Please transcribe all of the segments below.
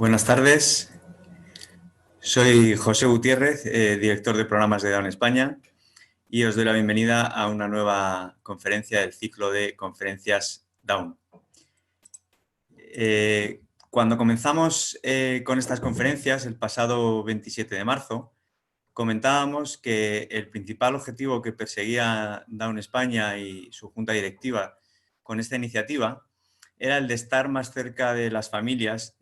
Buenas tardes, soy José Gutiérrez, director de programas de Down España, y os doy la bienvenida a una nueva conferencia del ciclo de conferencias Down. Cuando comenzamos con estas conferencias, el pasado 27 de marzo, comentábamos que el principal objetivo que perseguía Down España y su junta directiva con esta iniciativa era el de estar más cerca de las familias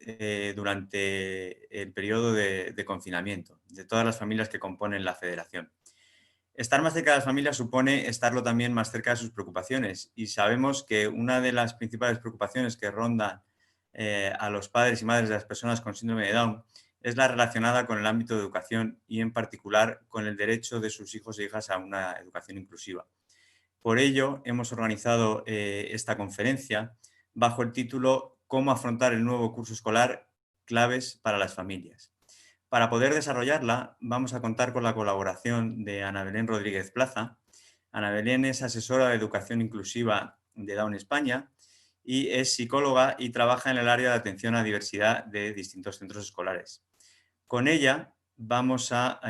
durante el periodo de confinamiento, de todas las familias que componen la federación. Estar más cerca de las familias supone estarlo también más cerca de sus preocupaciones, y sabemos que una de las principales preocupaciones que rondan a los padres y madres de las personas con síndrome de Down es la relacionada con el ámbito de educación y en particular con el derecho de sus hijos e hijas a una educación inclusiva. Por ello, hemos organizado esta conferencia bajo el título «Cómo afrontar el nuevo curso escolar, claves para las familias». Para poder desarrollarla, vamos a contar con la colaboración de Ana Belén Rodríguez Plaza. Ana Belén es asesora de educación inclusiva de Down España y es psicóloga y trabaja en el área de atención a diversidad de distintos centros escolares. Con ella vamos a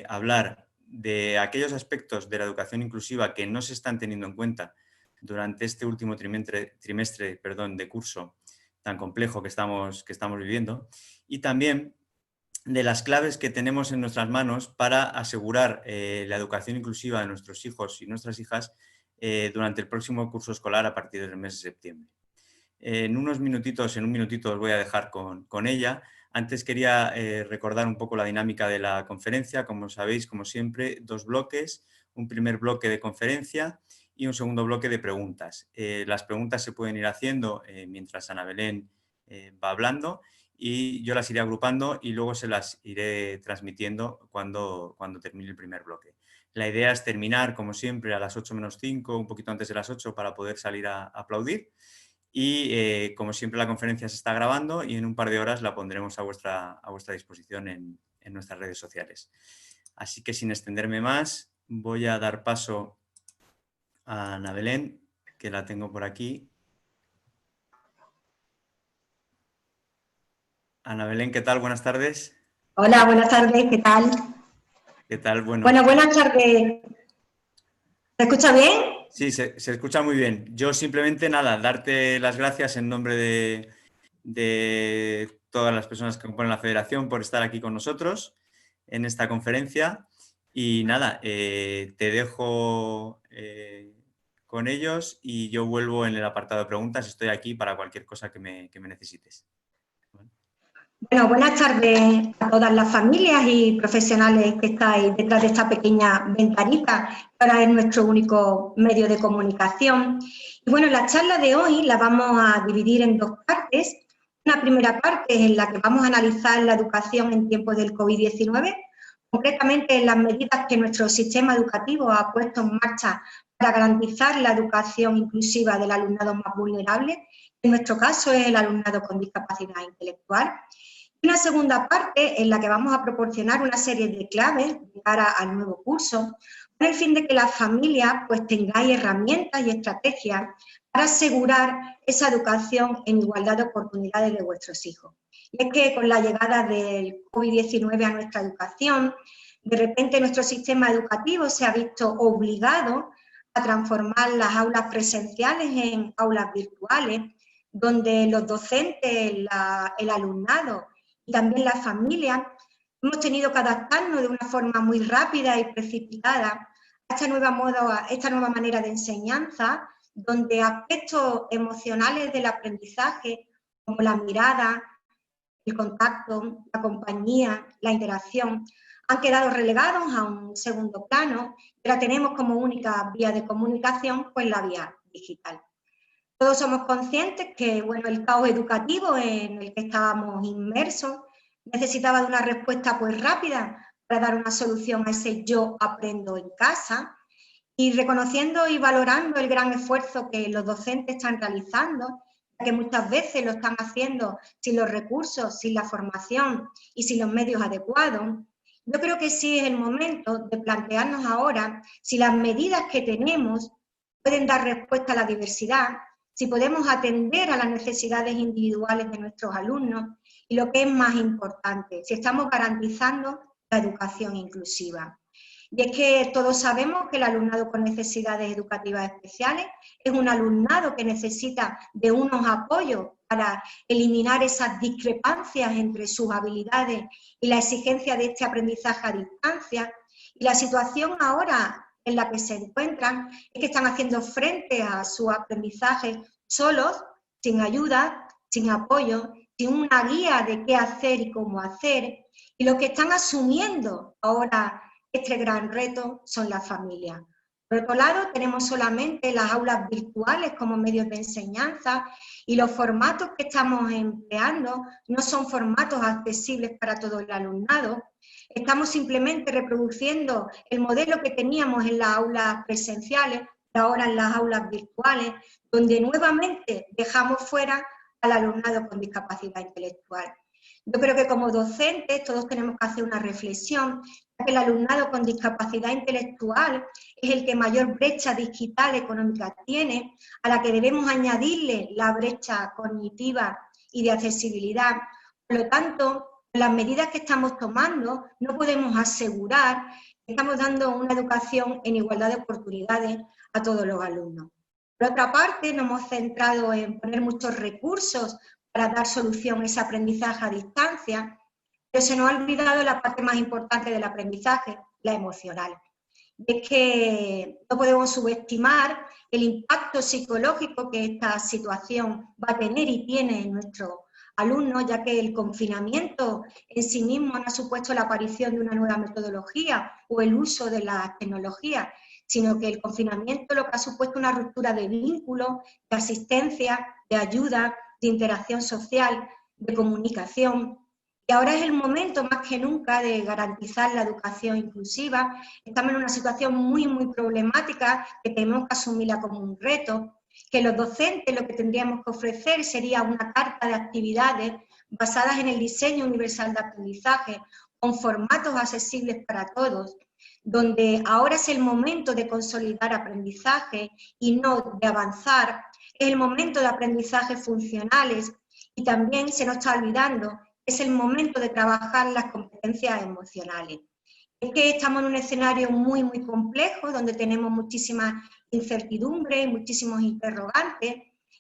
hablar de aquellos aspectos de la educación inclusiva que no se están teniendo en cuenta durante este último trimestre de curso tan complejo que estamos viviendo, y también de las claves que tenemos en nuestras manos para asegurar la educación inclusiva de nuestros hijos y nuestras hijas durante el próximo curso escolar a partir del mes de septiembre. En un minutito os voy a dejar con ella. Antes quería recordar un poco la dinámica de la conferencia. Como sabéis, como siempre, dos bloques, un primer bloque de conferencia y un segundo bloque de preguntas. Las preguntas se pueden ir haciendo mientras Ana Belén va hablando, y yo las iré agrupando y luego se las iré transmitiendo cuando termine el primer bloque. La idea es terminar, como siempre, a las 8 menos 5, un poquito antes de las 8, para poder salir a aplaudir. Y como siempre, la conferencia se está grabando y en un par de horas la pondremos a vuestra disposición en nuestras redes sociales. Así que, sin extenderme más, voy a dar paso a Ana Belén, que la tengo por aquí. Ana Belén, ¿qué tal? Buenas tardes. Hola, buenas tardes, ¿qué tal? ¿Qué tal? Bueno, buenas tardes. ¿Se escucha bien? Sí, se escucha muy bien. Yo simplemente, nada, darte las gracias en nombre de todas las personas que componen la federación por estar aquí con nosotros en esta conferencia. Y nada, te dejo con ellos y yo vuelvo en el apartado de preguntas. Estoy aquí para cualquier cosa que me necesites. Bueno, buenas tardes a todas las familias y profesionales que estáis detrás de esta pequeña ventanita, que ahora es nuestro único medio de comunicación. Y bueno, la charla de hoy la vamos a dividir en dos partes. Una primera parte en la que vamos a analizar la educación en tiempos del COVID-19, concretamente las medidas que nuestro sistema educativo ha puesto en marcha para garantizar la educación inclusiva del alumnado más vulnerable. En nuestro caso es el alumnado con discapacidad intelectual. Y una segunda parte en la que vamos a proporcionar una serie de claves de cara al nuevo curso, con el fin de que las familias pues tengáis herramientas y estrategias para asegurar esa educación en igualdad de oportunidades de vuestros hijos. Y es que con la llegada del COVID-19 a nuestra educación, de repente nuestro sistema educativo se ha visto obligado a transformar las aulas presenciales en aulas virtuales, donde los docentes, el alumnado y también las familias hemos tenido que adaptarnos de una forma muy rápida y precipitada a esta nueva manera de enseñanza, donde aspectos emocionales del aprendizaje, como la mirada, el contacto, la compañía, la interacción, han quedado relegados a un segundo plano, y ahora tenemos como única vía de comunicación pues la vía digital. Todos somos conscientes que bueno, el caos educativo en el que estábamos inmersos necesitaba de una respuesta pues rápida para dar una solución a ese yo aprendo en casa, y reconociendo y valorando el gran esfuerzo que los docentes están realizando, que muchas veces lo están haciendo sin los recursos, sin la formación y sin los medios adecuados. Yo creo que sí es el momento de plantearnos ahora si las medidas que tenemos pueden dar respuesta a la diversidad, si podemos atender a las necesidades individuales de nuestros alumnos y lo que es más importante, si estamos garantizando la educación inclusiva. Y es que todos sabemos que el alumnado con necesidades educativas especiales es un alumnado que necesita de unos apoyos para eliminar esas discrepancias entre sus habilidades y la exigencia de este aprendizaje a distancia. Y la situación ahora en la que se encuentran es que están haciendo frente a su aprendizaje solos, sin ayuda, sin apoyo, sin una guía de qué hacer y cómo hacer. Y lo que están asumiendo ahora este gran reto son las familias. Por otro lado, tenemos solamente las aulas virtuales como medios de enseñanza y los formatos que estamos empleando no son formatos accesibles para todo el alumnado. Estamos simplemente reproduciendo el modelo que teníamos en las aulas presenciales, ahora en las aulas virtuales, donde nuevamente dejamos fuera al alumnado con discapacidad intelectual. Yo creo que como docentes todos tenemos que hacer una reflexión, ya que el alumnado con discapacidad intelectual es el que mayor brecha digital económica tiene, a la que debemos añadirle la brecha cognitiva y de accesibilidad. Por lo tanto, con las medidas que estamos tomando, no podemos asegurar que estamos dando una educación en igualdad de oportunidades a todos los alumnos. Por otra parte, nos hemos centrado en poner muchos recursos para dar solución a ese aprendizaje a distancia, pero se nos ha olvidado la parte más importante del aprendizaje, la emocional. Y es que no podemos subestimar el impacto psicológico que esta situación va a tener y tiene en nuestros alumnos, ya que el confinamiento en sí mismo no ha supuesto la aparición de una nueva metodología o el uso de las tecnologías, sino que el confinamiento lo que ha supuesto una ruptura de vínculos, de asistencia, de ayuda, de interacción social, de comunicación. Y ahora es el momento más que nunca de garantizar la educación inclusiva. Estamos en una situación muy problemática que tenemos que asumirla como un reto, que los docentes lo que tendríamos que ofrecer sería una carta de actividades basadas en el diseño universal de aprendizaje, con formatos accesibles para todos, donde ahora es el momento de consolidar aprendizaje y no de avanzar, es el momento de aprendizajes funcionales y también se nos está olvidando, es el momento de trabajar las competencias emocionales. Es que estamos en un escenario muy complejo, donde tenemos muchísimas incertidumbres, muchísimos interrogantes,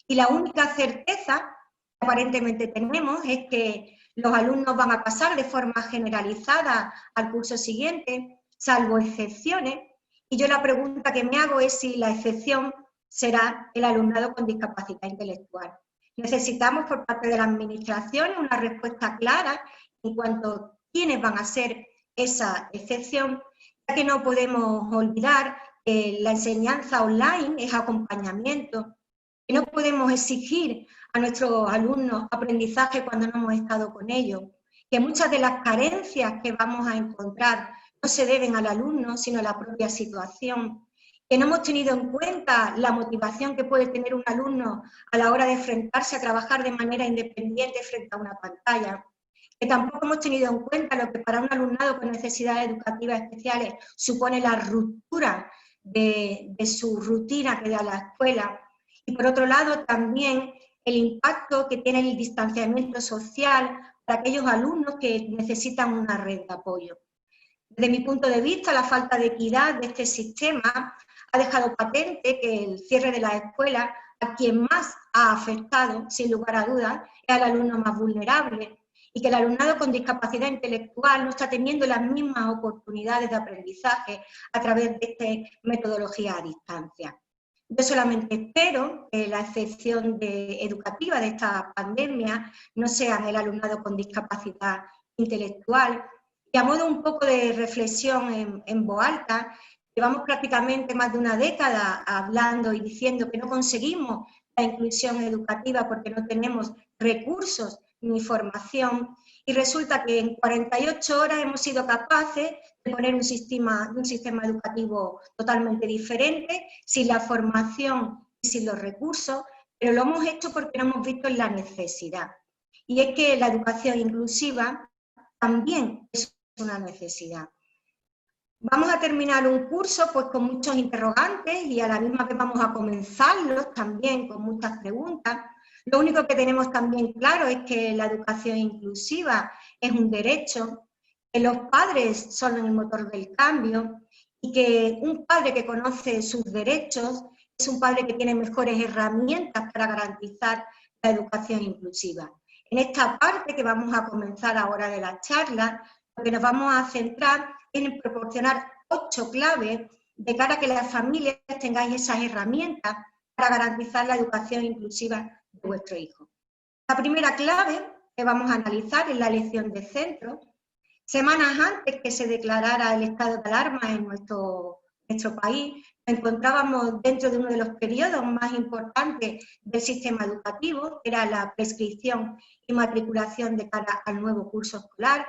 y la única certeza que aparentemente tenemos es que los alumnos van a pasar de forma generalizada al curso siguiente, salvo excepciones, y yo la pregunta que me hago es si la excepción será el alumnado con discapacidad intelectual. Necesitamos por parte de la administración una respuesta clara en cuanto a quiénes van a ser esa excepción, ya que no podemos olvidar que la enseñanza online es acompañamiento, que no podemos exigir a nuestros alumnos aprendizaje cuando no hemos estado con ellos, que muchas de las carencias que vamos a encontrar no se deben al alumno, sino a la propia situación, que no hemos tenido en cuenta la motivación que puede tener un alumno a la hora de enfrentarse a trabajar de manera independiente frente a una pantalla, que tampoco hemos tenido en cuenta lo que para un alumnado con necesidades educativas especiales supone la ruptura de su rutina que da la escuela, y por otro lado también el impacto que tiene el distanciamiento social para aquellos alumnos que necesitan una red de apoyo. Desde mi punto de vista, la falta de equidad de este sistema ha dejado patente que el cierre de las escuelas a quien más ha afectado, sin lugar a dudas, es al alumno más vulnerable, y que el alumnado con discapacidad intelectual no está teniendo las mismas oportunidades de aprendizaje a través de esta metodología a distancia. Yo solamente espero que la excepción educativa de esta pandemia no sea el alumnado con discapacidad intelectual. Y a modo un poco de reflexión en voz alta, llevamos prácticamente más de una década hablando y diciendo que no conseguimos la inclusión educativa porque no tenemos recursos ni formación, y resulta que en 48 horas hemos sido capaces de poner un sistema educativo totalmente diferente, sin la formación y sin los recursos, pero lo hemos hecho porque lo hemos visto en la necesidad. Y es que la educación inclusiva también es una necesidad. Vamos a terminar un curso pues con muchos interrogantes y a la misma vez vamos a comenzarlos también con muchas preguntas. Lo único que tenemos también claro es que la educación inclusiva es un derecho, que los padres son el motor del cambio y que un padre que conoce sus derechos es un padre que tiene mejores herramientas para garantizar la educación inclusiva. En esta parte que vamos a comenzar ahora de la charla, lo que nos vamos a centrar es en proporcionar 8 claves de cara a que las familias tengáis esas herramientas para garantizar la educación inclusiva de vuestro hijo. La primera clave que vamos a analizar es la elección de centro. Semanas antes que se declarara el estado de alarma en nuestro país, nos encontrábamos dentro de uno de los periodos más importantes del sistema educativo, que era la prescripción y matriculación de cara al nuevo curso escolar.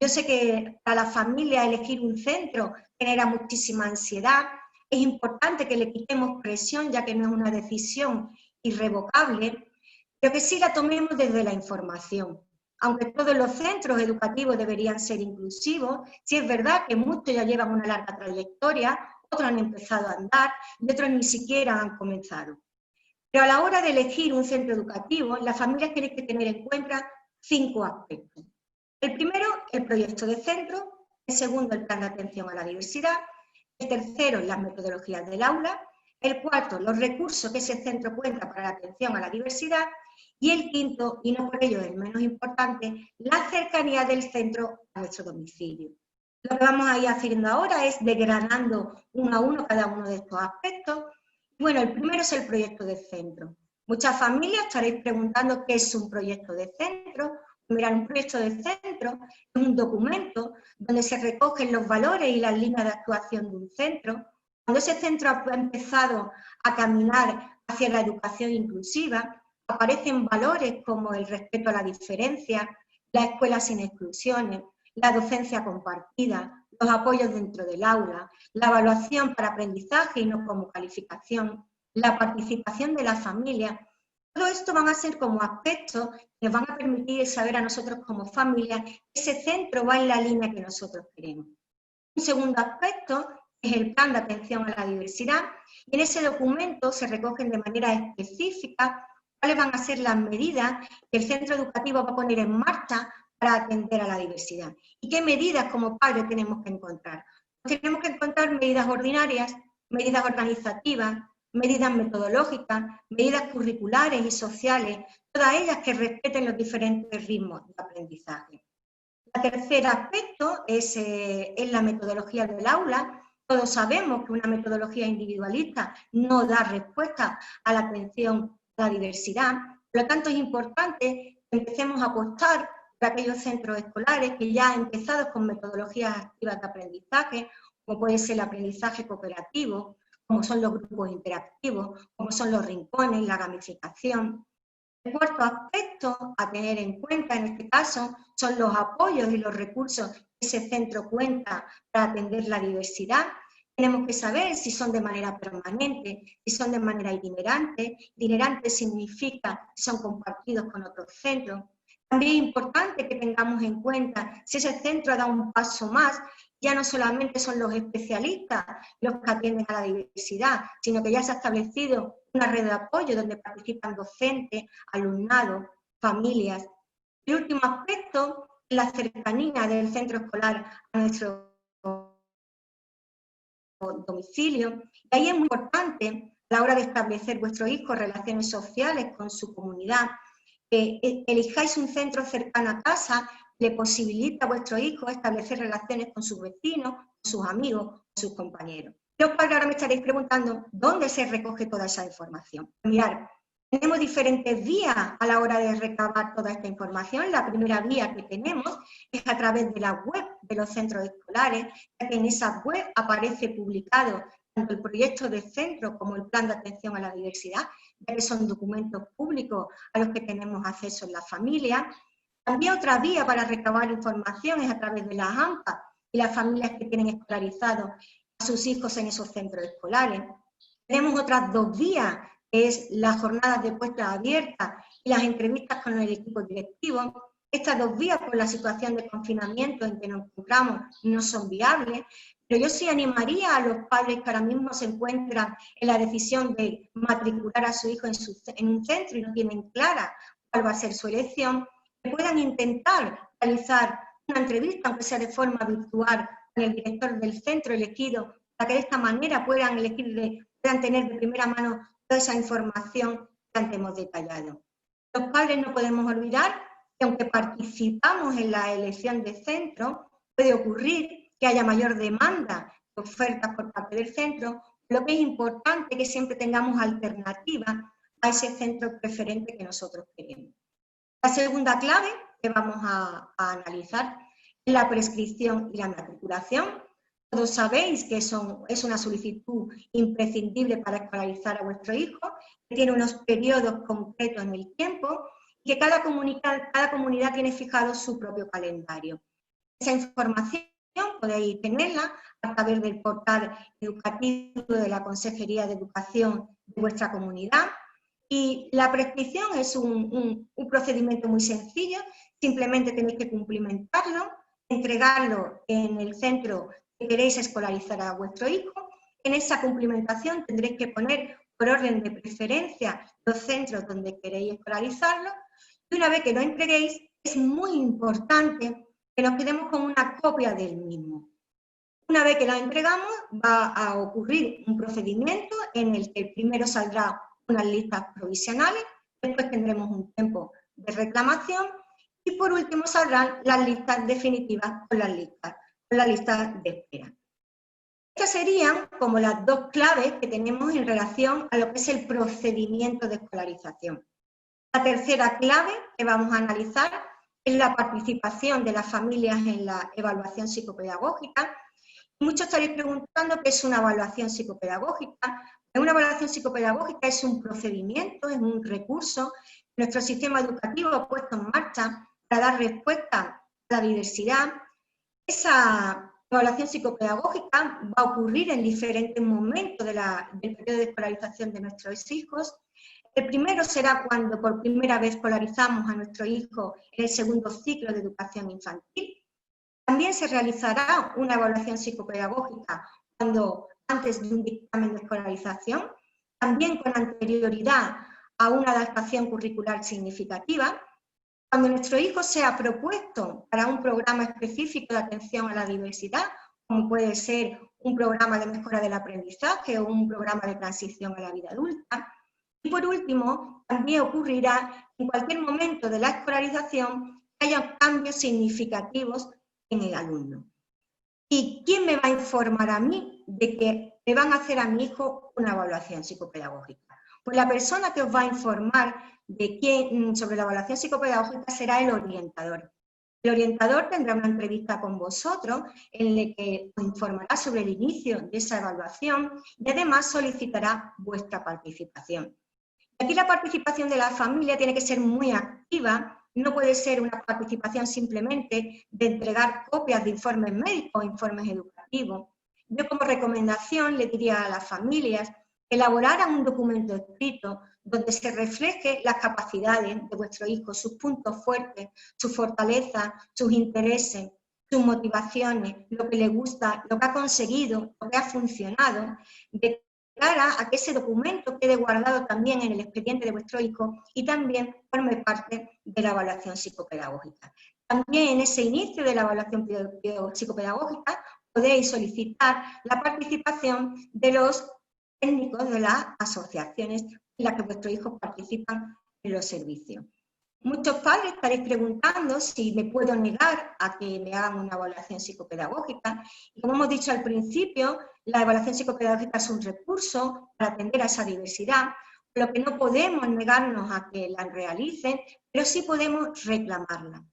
Yo sé que para la familia elegir un centro genera muchísima ansiedad. Es importante que le quitemos presión, ya que no es una decisión irrevocable, pero que sí la tomemos desde la información. Aunque todos los centros educativos deberían ser inclusivos, sí es verdad que muchos ya llevan una larga trayectoria, otros han empezado a andar y otros ni siquiera han comenzado. Pero a la hora de elegir un centro educativo, las familias tienen que tener en cuenta 5 aspectos. El primero, el proyecto de centro. El segundo, el plan de atención a la diversidad. El tercero, las metodologías del aula. El cuarto, los recursos que ese centro cuenta para la atención a la diversidad. Y el quinto, y no por ello el menos importante, la cercanía del centro a nuestro domicilio. Lo que vamos a ir haciendo ahora es desgranando uno a uno cada uno de estos aspectos. Bueno, el primero es el proyecto de centro. Muchas familias estaréis preguntando qué es un proyecto de centro. Mirad, un proyecto de centro es un documento donde se recogen los valores y las líneas de actuación de un centro. Cuando ese centro ha empezado a caminar hacia la educación inclusiva, aparecen valores como el respeto a la diferencia, la escuela sin exclusiones, la docencia compartida, los apoyos dentro del aula, la evaluación para aprendizaje y no como calificación, la participación de la familia. Todo esto van a ser como aspectos que nos van a permitir saber a nosotros como familia que ese centro va en la línea que nosotros queremos. Un segundo aspecto es el plan de atención a la diversidad y en ese documento se recogen de manera específica cuáles van a ser las medidas que el centro educativo va a poner en marcha para atender a la diversidad. ¿Y qué medidas como padres tenemos que encontrar? Pues tenemos que encontrar medidas ordinarias, medidas organizativas, medidas metodológicas, medidas curriculares y sociales, todas ellas que respeten los diferentes ritmos de aprendizaje. El tercer aspecto es la metodología del aula. Todos sabemos que una metodología individualista no da respuesta a la atención a la diversidad. Por lo tanto, es importante que empecemos a apostar por aquellos centros escolares que ya han empezado con metodologías activas de aprendizaje, como puede ser el aprendizaje cooperativo, como son los grupos interactivos, como son los rincones, la gamificación. El cuarto aspecto a tener en cuenta en este caso son los apoyos y los recursos que ese centro cuenta para atender la diversidad. Tenemos que saber si son de manera permanente, si son de manera itinerante. Itinerante significa si son compartidos con otros centros. También es importante que tengamos en cuenta si ese centro ha dado un paso más. Ya no solamente son los especialistas los que atienden a la diversidad, sino que ya se ha establecido una red de apoyo donde participan docentes, alumnado, familias. El último aspecto es la cercanía del centro escolar a nuestro domicilio. Y ahí es muy importante a la hora de establecer vuestros hijos relaciones sociales con su comunidad, que elijáis un centro cercano a casa, le posibilita a vuestros hijos establecer relaciones con sus vecinos, con sus amigos, con sus compañeros. Los padres ahora me estaréis preguntando, ¿dónde se recoge toda esa información? Mirad, tenemos diferentes vías a la hora de recabar toda esta información. La primera vía que tenemos es a través de la web de los centros escolares, ya que en esa web aparece publicado tanto el proyecto de centro como el plan de atención a la diversidad, ya que son documentos públicos a los que tenemos acceso en la familia. También otra vía para recabar información es a través de las AMPA y las familias que tienen escolarizados a sus hijos en esos centros escolares. Tenemos otras 2 vías, que es las jornadas de puertas abiertas y las entrevistas con el equipo directivo. Estas 2 vías, por la situación de confinamiento en que nos encontramos, no son viables, Pero yo sí animaría a los padres que ahora mismo se encuentran en la decisión de matricular a su hijo en un centro y no tienen clara cuál va a ser su elección, que puedan intentar realizar una entrevista, aunque sea de forma virtual, con el director del centro elegido, para que de esta manera puedan tener de primera mano toda esa información que antes hemos detallado. Los padres no podemos olvidar que aunque participamos en la elección de centro, puede ocurrir que haya mayor demanda de ofertas por parte del centro, lo que es importante que siempre tengamos alternativas a ese centro preferente que nosotros queremos. La segunda clave que vamos a analizar es la prescripción y la matriculación. Todos sabéis que es una solicitud imprescindible para escolarizar a vuestro hijo, que tiene unos periodos concretos en el tiempo y que cada comunidad tiene fijado su propio calendario. Esa información podéis tenerla a través del portal educativo de la Consejería de Educación de vuestra comunidad. Y la prescripción es un procedimiento muy sencillo, simplemente tenéis que cumplimentarlo, entregarlo en el centro que queréis escolarizar a vuestro hijo. En esa cumplimentación tendréis que poner por orden de preferencia los centros donde queréis escolarizarlo, y una vez que lo entreguéis, es muy importante que nos quedemos con una copia del mismo. Una vez que lo entregamos, va a ocurrir un procedimiento en el que primero saldrá unas listas provisionales, después tendremos un tiempo de reclamación y por último saldrán las listas definitivas con la lista de espera. Estas serían como las dos claves que tenemos en relación a lo que es el procedimiento de escolarización. La tercera clave que vamos a analizar es la participación de las familias en la evaluación psicopedagógica. Muchos estaréis preguntando qué es una evaluación psicopedagógica. Una evaluación psicopedagógica es un procedimiento, es un recurso que nuestro sistema educativo ha puesto en marcha para dar respuesta a la diversidad. Esa evaluación psicopedagógica va a ocurrir en diferentes momentos del periodo de escolarización de nuestros hijos. El primero será cuando por primera vez escolarizamos a nuestro hijo en el segundo ciclo de educación infantil. También se realizará una evaluación psicopedagógica antes de un dictamen de escolarización, también con anterioridad a una adaptación curricular significativa. Cuando nuestro hijo sea propuesto para un programa específico de atención a la diversidad, como puede ser un programa de mejora del aprendizaje o un programa de transición a la vida adulta. Y por último, también ocurrirá en cualquier momento de la escolarización que haya cambios significativos en el alumno. ¿Y quién me va a informar a mí de que me van a hacer a mi hijo una evaluación psicopedagógica? Pues la persona que os va a informar sobre la evaluación psicopedagógica será el orientador. El orientador tendrá una entrevista con vosotros en la que os informará sobre el inicio de esa evaluación y además solicitará vuestra participación. Aquí la participación de la familia tiene que ser muy activa. No puede ser una participación simplemente de entregar copias de informes médicos o informes educativos. Yo como recomendación le diría a las familias que elaboraran un documento escrito donde se refleje las capacidades de vuestro hijo, sus puntos fuertes, sus fortalezas, sus intereses, sus motivaciones, lo que le gusta, lo que ha conseguido, lo que ha funcionado, de cara a que ese documento quede guardado también en el expediente de vuestro hijo y también forme parte de la evaluación psicopedagógica. También en ese inicio de la evaluación psicopedagógica podéis solicitar la participación de los técnicos de las asociaciones en las que vuestros hijos participan en los servicios. Muchos padres estaréis preguntando si me puedo negar a que me hagan una evaluación psicopedagógica. Y como hemos dicho al principio, la evaluación psicopedagógica es un recurso para atender a esa diversidad, por lo que no podemos negarnos a que la realicen, pero sí podemos reclamarla.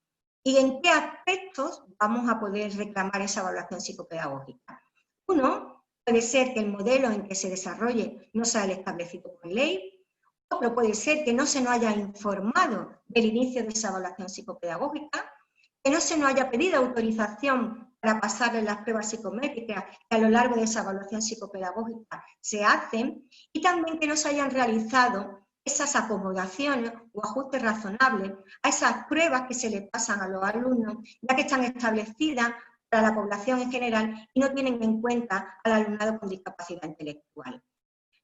¿Y en qué aspectos vamos a poder reclamar esa evaluación psicopedagógica? Uno, puede ser que el modelo en que se desarrolle no sea el establecido por ley. Otro puede ser que no se nos haya informado del inicio de esa evaluación psicopedagógica, que no se nos haya pedido autorización para pasarle las pruebas psicométricas que a lo largo de esa evaluación psicopedagógica se hacen, y también que no se hayan realizado esas acomodaciones o ajustes razonables a esas pruebas que se les pasan a los alumnos, ya que están establecidas para la población en general y no tienen en cuenta al alumnado con discapacidad intelectual.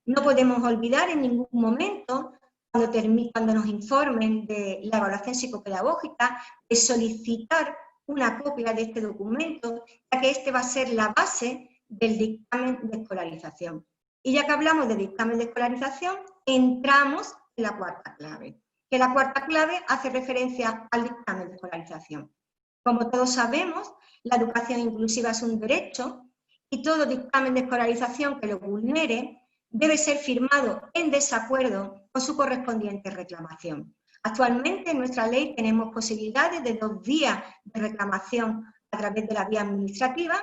No podemos olvidar en ningún momento, cuando nos informen de la evaluación psicopedagógica, de solicitar una copia de este documento, ya que este va a ser la base del dictamen de escolarización. Y ya que hablamos de dictamen de escolarización, entramos en la cuarta clave, que la cuarta clave hace referencia al dictamen de escolarización. Como todos sabemos, la educación inclusiva es un derecho y todo dictamen de escolarización que lo vulnere debe ser firmado en desacuerdo con su correspondiente reclamación. Actualmente en nuestra ley tenemos posibilidades de 2 vías de reclamación a través de la vía administrativa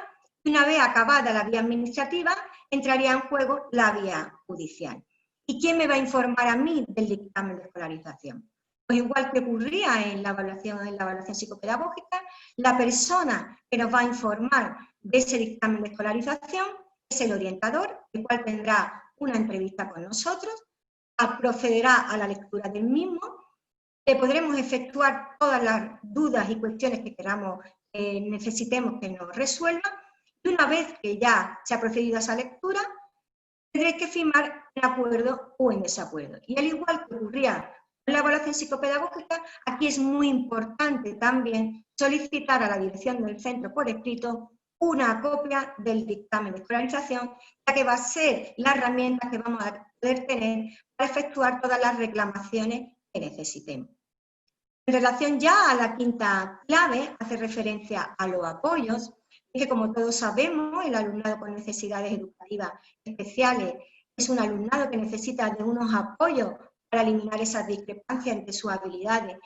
y una vez acabada la vía administrativa entraría en juego la vía judicial. ¿Y quién me va a informar a mí del dictamen de escolarización? Pues igual que ocurría en la evaluación psicopedagógica, la persona que nos va a informar de ese dictamen de escolarización es el orientador, el cual tendrá una entrevista con nosotros, procederá a la lectura del mismo, le podremos efectuar todas las dudas y cuestiones que queramos, necesitemos que nos resuelva, y una vez que ya se ha procedido a esa lectura, tendréis que firmar en acuerdo o en desacuerdo. Y al igual que ocurría en la evaluación psicopedagógica, aquí es muy importante también solicitar a la dirección del centro por escrito una copia del dictamen de escolarización, ya que va a ser la herramienta que vamos a poder tener para efectuar todas las reclamaciones que necesitemos. En relación ya a la quinta clave, hace referencia a los apoyos, es que como todos sabemos, el alumnado con necesidades educativas especiales es un alumnado que necesita de unos apoyos para eliminar esas discrepancias entre sus habilidades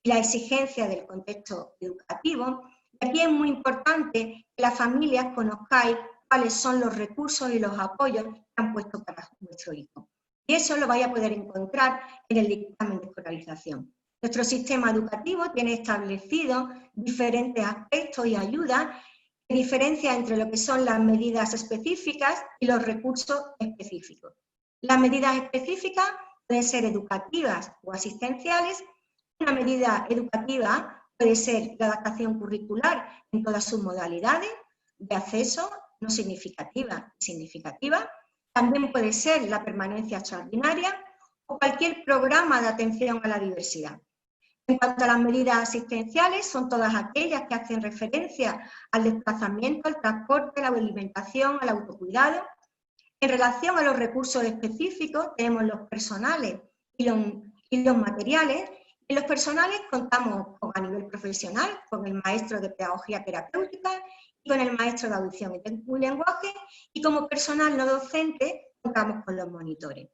y la exigencia del contexto educativo. Y aquí es muy importante que las familias conozcáis cuáles son los recursos y los apoyos que han puesto para vuestro hijo. Y eso lo vais a poder encontrar en el dictamen de escolarización. Nuestro sistema educativo tiene establecido diferentes aspectos y ayudas que diferencian entre lo que son las medidas específicas y los recursos específicos. Las medidas específicas pueden ser educativas o asistenciales. Una medida educativa puede ser la adaptación curricular en todas sus modalidades de acceso, no significativa y significativa. También puede ser la permanencia extraordinaria o cualquier programa de atención a la diversidad. En cuanto a las medidas asistenciales, son todas aquellas que hacen referencia al desplazamiento, al transporte, a la alimentación, al autocuidado. En relación a los recursos específicos, tenemos los personales y los materiales. En los personales contamos a nivel profesional con el maestro de pedagogía terapéutica y con el maestro de audición y lenguaje, y como personal no docente contamos con los monitores.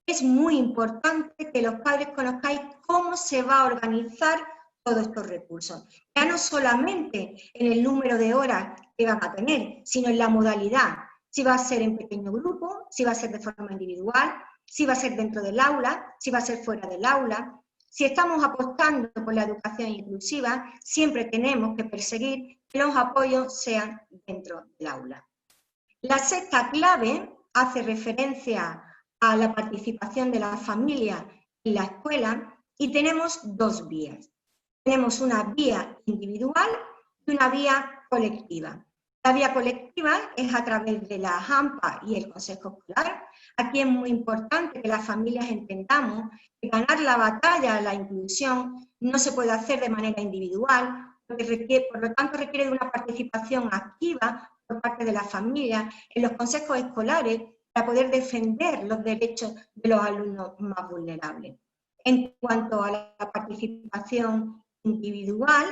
Es muy importante que los padres conozcáis cómo se va a organizar todos estos recursos. Ya no solamente en el número de horas que van a tener, sino en la modalidad. Si va a ser en pequeño grupo, si va a ser de forma individual, si va a ser dentro del aula, si va a ser fuera del aula. Si estamos apostando por la educación inclusiva, siempre tenemos que perseguir que los apoyos sean dentro del aula. La sexta clave hace referencia a la participación de la familia en la escuela y tenemos 2 vías. Tenemos una vía individual y una vía colectiva. La vía colectiva es a través de la AMPA y el Consejo Escolar. Aquí es muy importante que las familias entendamos que ganar la batalla a la inclusión no se puede hacer de manera individual, porque por lo tanto requiere de una participación activa por parte de las familias en los consejos escolares para poder defender los derechos de los alumnos más vulnerables. En cuanto a la participación individual,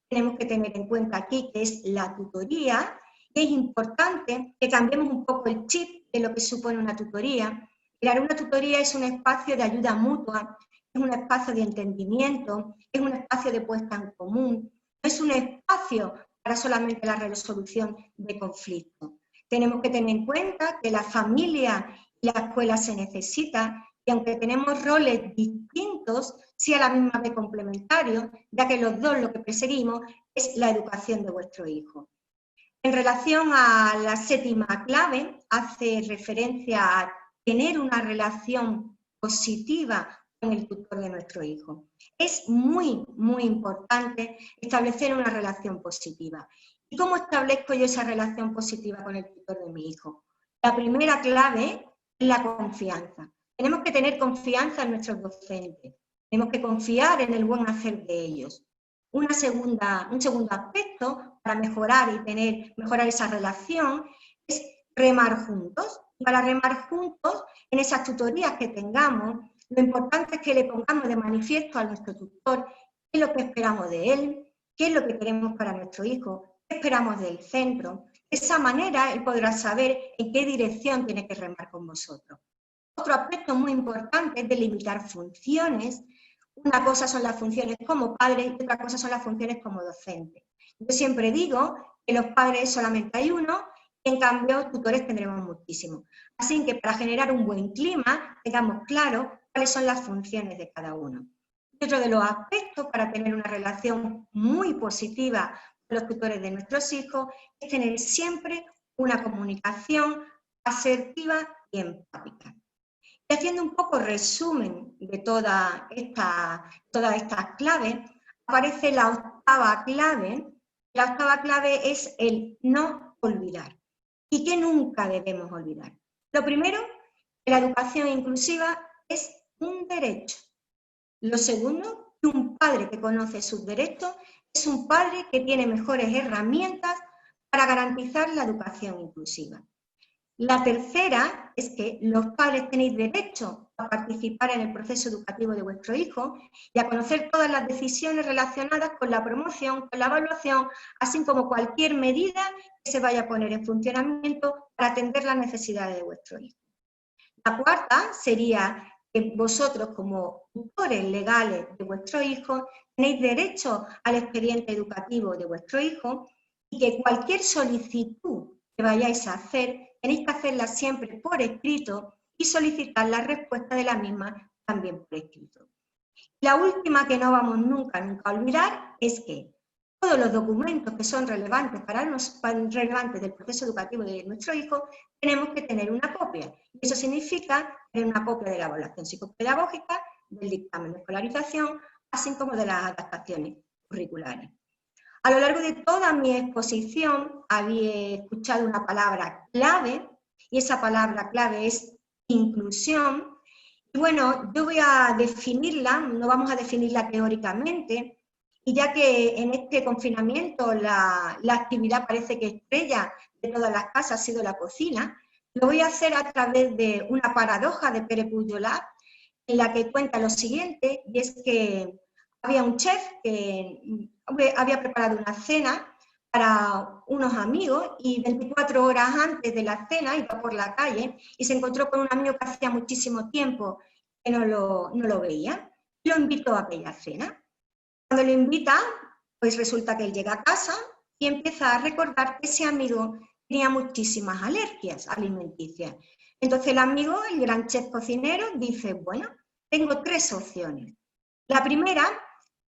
tenemos que tener en cuenta aquí que es la tutoría, y es importante que cambiemos un poco el chip de lo que supone una tutoría. Crear una tutoría es un espacio de ayuda mutua, es un espacio de entendimiento, es un espacio de puesta en común, no es un espacio para solamente la resolución de conflictos. Tenemos que tener en cuenta que la familia y la escuela se necesitan, y aunque tenemos roles distintos, sí a la misma vez complementarios, ya que los dos lo que perseguimos es la educación de vuestro hijo. En relación a la séptima clave, hace referencia a tener una relación positiva con el tutor de nuestro hijo. Es muy, muy importante establecer una relación positiva. ¿Y cómo establezco yo esa relación positiva con el tutor de mi hijo? La primera clave es la confianza. Tenemos que tener confianza en nuestros docentes. Tenemos que confiar en el buen hacer de ellos. Un segundo aspecto para mejorar esa relación es remar juntos. Para remar juntos, en esas tutorías que tengamos, lo importante es que le pongamos de manifiesto a nuestro tutor qué es lo que esperamos de él, qué es lo que queremos para nuestro hijo, qué esperamos del centro. De esa manera él podrá saber en qué dirección tiene que remar con vosotros. Otro aspecto muy importante es delimitar funciones. Una cosa son las funciones como padres y otra cosa son las funciones como docentes. Yo siempre digo que los padres solamente hay uno, y en cambio tutores tendremos muchísimos. Así que para generar un buen clima, tengamos claro cuáles son las funciones de cada uno. Y otro de los aspectos para tener una relación muy positiva con los tutores de nuestros hijos es tener siempre una comunicación asertiva y empática. Y haciendo un poco resumen de todas estas claves, aparece la octava clave. La octava clave es el no olvidar. ¿Y qué nunca debemos olvidar? Lo primero, que la educación inclusiva es un derecho. Lo segundo, que un padre que conoce sus derechos es un padre que tiene mejores herramientas para garantizar la educación inclusiva. La tercera es que los padres tenéis derecho a participar en el proceso educativo de vuestro hijo y a conocer todas las decisiones relacionadas con la promoción, con la evaluación, así como cualquier medida que se vaya a poner en funcionamiento para atender las necesidades de vuestro hijo. La cuarta sería que vosotros, como tutores legales de vuestro hijo, tenéis derecho al expediente educativo de vuestro hijo y que cualquier solicitud que vayáis a hacer, tenéis que hacerla siempre por escrito y solicitar la respuesta de la misma también por escrito. La última que no vamos nunca a olvidar es que todos los documentos que son relevantes relevantes del proceso educativo de nuestro hijo, tenemos que tener una copia. Y eso significa tener una copia de la evaluación psicopedagógica, del dictamen de escolarización, así como de las adaptaciones curriculares. A lo largo de toda mi exposición había escuchado una palabra clave, y esa palabra clave es inclusión. Y bueno, yo voy a definirla, no vamos a definirla teóricamente, y ya que en este confinamiento la actividad parece que estrella de todas las casas ha sido la cocina, lo voy a hacer a través de una paradoja de Pere Pujolat, en la que cuenta lo siguiente, y es que había un chef que había preparado una cena para unos amigos y 24 horas antes de la cena iba por la calle y se encontró con un amigo que hacía muchísimo tiempo que no lo veía y lo invitó a aquella cena. Cuando lo invita, pues resulta que él llega a casa y empieza a recordar que ese amigo tenía muchísimas alergias alimenticias. Entonces el amigo, el gran chef cocinero, dice, bueno, tengo tres opciones. La primera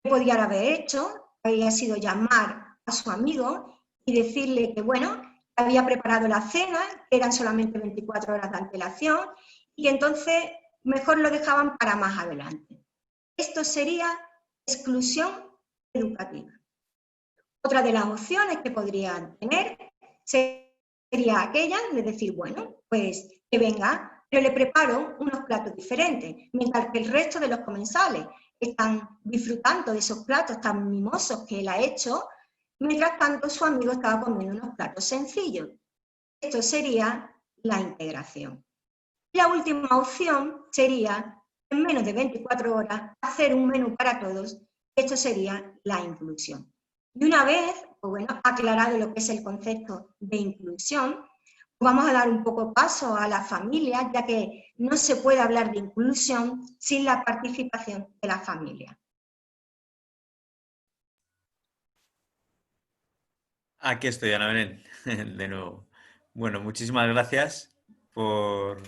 que podía haber hecho había sido llamar a su amigo y decirle que, bueno, había preparado la cena, que eran solamente 24 horas de antelación, y que entonces mejor lo dejaban para más adelante. Esto sería exclusión educativa. Otra de las opciones que podrían tener sería aquella de decir, bueno, pues que venga, pero le preparo unos platos diferentes, mientras que el resto de los comensales están disfrutando de esos platos tan mimosos que él ha hecho, mientras tanto su amigo estaba comiendo unos platos sencillos. Esto sería la integración. Y la última opción sería, en menos de 24 horas, hacer un menú para todos. Esto sería la inclusión. Y una vez, pues bueno, aclarado lo que es el concepto de inclusión, vamos a dar un poco paso a la familia, ya que no se puede hablar de inclusión sin la participación de la familia. Aquí estoy, Ana Belén, de nuevo. Bueno, muchísimas gracias por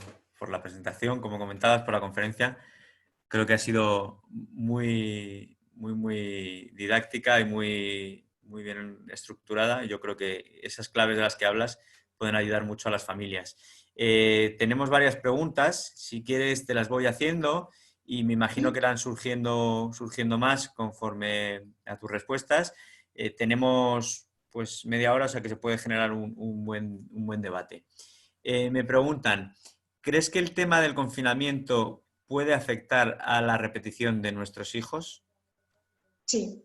la presentación, como comentabas, por la conferencia. Creo que ha sido muy didáctica y muy bien estructurada. Yo creo que esas claves de las que hablas pueden ayudar mucho a las familias. Tenemos varias preguntas. Si quieres, te las voy haciendo y me imagino que irán surgiendo más conforme a tus respuestas. Tenemos pues media hora, o sea que se puede generar un buen debate. Me preguntan, ¿crees que el tema del confinamiento puede afectar a la repetición de nuestros hijos? Sí.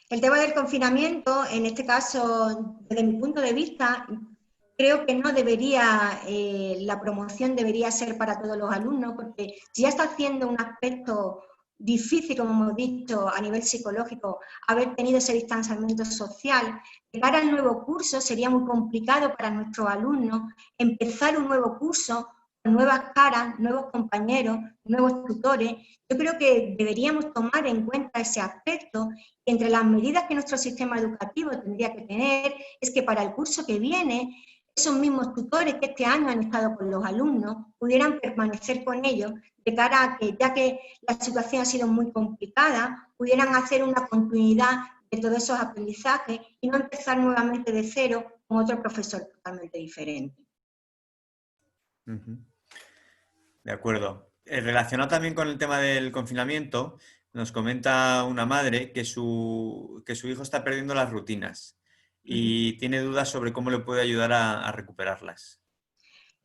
El tema del confinamiento, en este caso, desde mi punto de vista, creo que no debería, la promoción debería ser para todos los alumnos, porque si ya está haciendo un aspecto difícil, como hemos dicho, a nivel psicológico, haber tenido ese distanciamiento social, de cara al nuevo curso sería muy complicado para nuestros alumnos empezar un nuevo curso con nuevas caras, nuevos compañeros, nuevos tutores. Yo creo que deberíamos tomar en cuenta ese aspecto. Entre las medidas que nuestro sistema educativo tendría que tener es que para el curso que viene, esos mismos tutores que este año han estado con los alumnos pudieran permanecer con ellos de cara a que, ya que la situación ha sido muy complicada, pudieran hacer una continuidad de todos esos aprendizajes y no empezar nuevamente de cero con otro profesor totalmente diferente. De acuerdo. Relacionado también con el tema del confinamiento, nos comenta una madre que su hijo está perdiendo las rutinas y tiene dudas sobre cómo le puede ayudar a recuperarlas.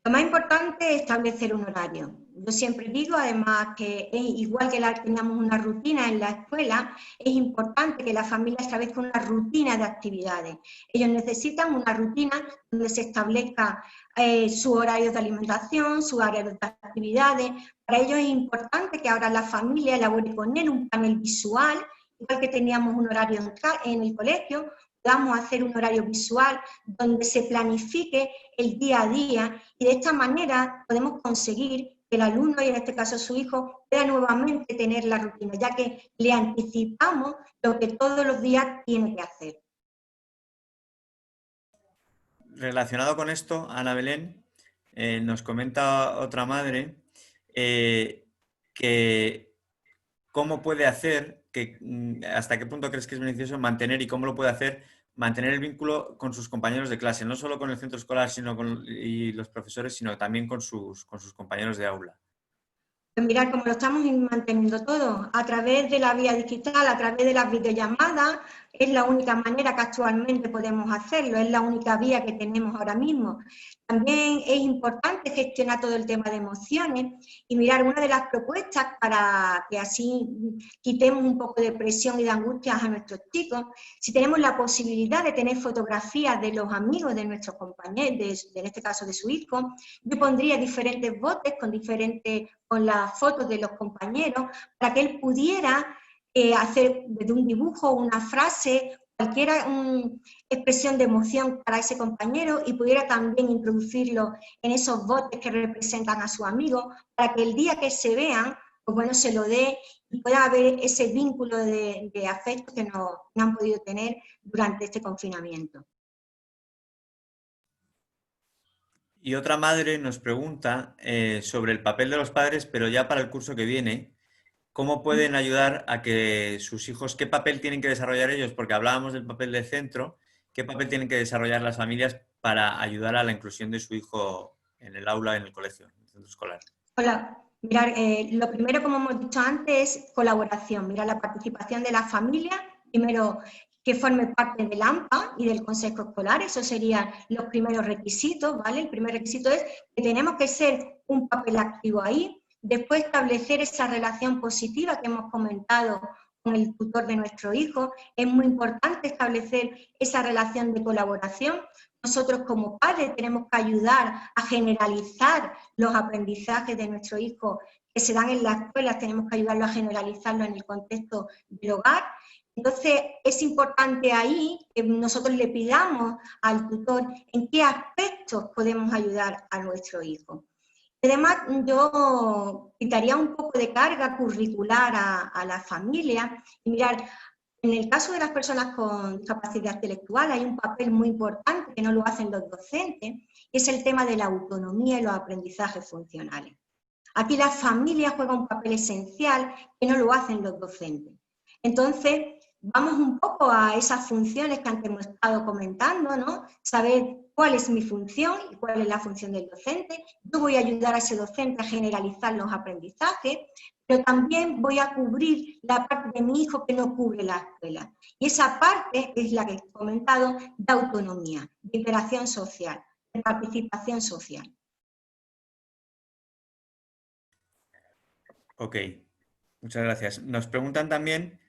Lo más importante es establecer un horario. Yo siempre digo, además, que es igual que teníamos una rutina en la escuela, es importante que la familia establezca una rutina de actividades. Ellos necesitan una rutina donde se establezca su horario de alimentación, su horario de actividades. Para ellos es importante que ahora la familia elabore con él un panel visual, igual que teníamos un horario en el colegio, podamos hacer un horario visual donde se planifique el día a día y de esta manera podemos conseguir que el alumno, y en este caso su hijo, pueda nuevamente tener la rutina, ya que le anticipamos lo que todos los días tiene que hacer. Relacionado con esto, Ana Belén, nos comenta otra madre que cómo puede hacer, hasta qué punto crees que es beneficioso mantener y cómo lo puede hacer mantener el vínculo con sus compañeros de clase, no solo con el centro escolar y los profesores, sino también con sus compañeros de aula. Pues mirar cómo lo estamos manteniendo todo, a través de la vía digital, a través de las videollamadas, es la única manera que actualmente podemos hacerlo, es la única vía que tenemos ahora mismo. También es importante gestionar todo el tema de emociones y mirar una de las propuestas para que así quitemos un poco de presión y de angustias a nuestros chicos. Si tenemos la posibilidad de tener fotografías de los amigos de nuestros compañeros, en este caso de su hijo, yo pondría diferentes botes con las fotos de los compañeros para que él pudiera hacer desde un dibujo, una frase, cualquier expresión de emoción para ese compañero y pudiera también introducirlo en esos botes que representan a su amigo para que el día que se vean, pues bueno, se lo dé y pueda haber ese vínculo de afecto que no han podido tener durante este confinamiento. Y otra madre nos pregunta sobre el papel de los padres, pero ya para el curso que viene, ¿cómo pueden ayudar a que sus hijos, qué papel tienen que desarrollar ellos? Porque hablábamos del papel del centro, ¿qué papel tienen que desarrollar las familias para ayudar a la inclusión de su hijo en el aula, en el colegio, en el centro escolar? Hola, mirar, lo primero, como hemos dicho antes, es colaboración. Mirar, la participación de la familia, primero que forme parte del AMPA y del Consejo Escolar, esos serían los primeros requisitos, ¿vale? El primer requisito es que tenemos que ser un papel activo ahí, después establecer esa relación positiva que hemos comentado con el tutor de nuestro hijo, es muy importante establecer esa relación de colaboración. Nosotros como padres tenemos que ayudar a generalizar los aprendizajes de nuestro hijo que se dan en las escuelas, tenemos que ayudarlo a generalizarlo en el contexto del hogar. Entonces, es importante ahí que nosotros le pidamos al tutor en qué aspectos podemos ayudar a nuestro hijo. Además, yo quitaría un poco de carga curricular a la familia y mirar, en el caso de las personas con discapacidad intelectual hay un papel muy importante que no lo hacen los docentes, y es el tema de la autonomía y los aprendizajes funcionales. Aquí la familia juega un papel esencial que no lo hacen los docentes. Entonces, vamos un poco a esas funciones que antes hemos estado comentando, ¿no? Saber cuál es mi función y cuál es la función del docente. Yo voy a ayudar a ese docente a generalizar los aprendizajes, pero también voy a cubrir la parte de mi hijo que no cubre la escuela. Y esa parte es la que he comentado, de autonomía, de interacción social, de participación social. Ok, muchas gracias. Nos preguntan también,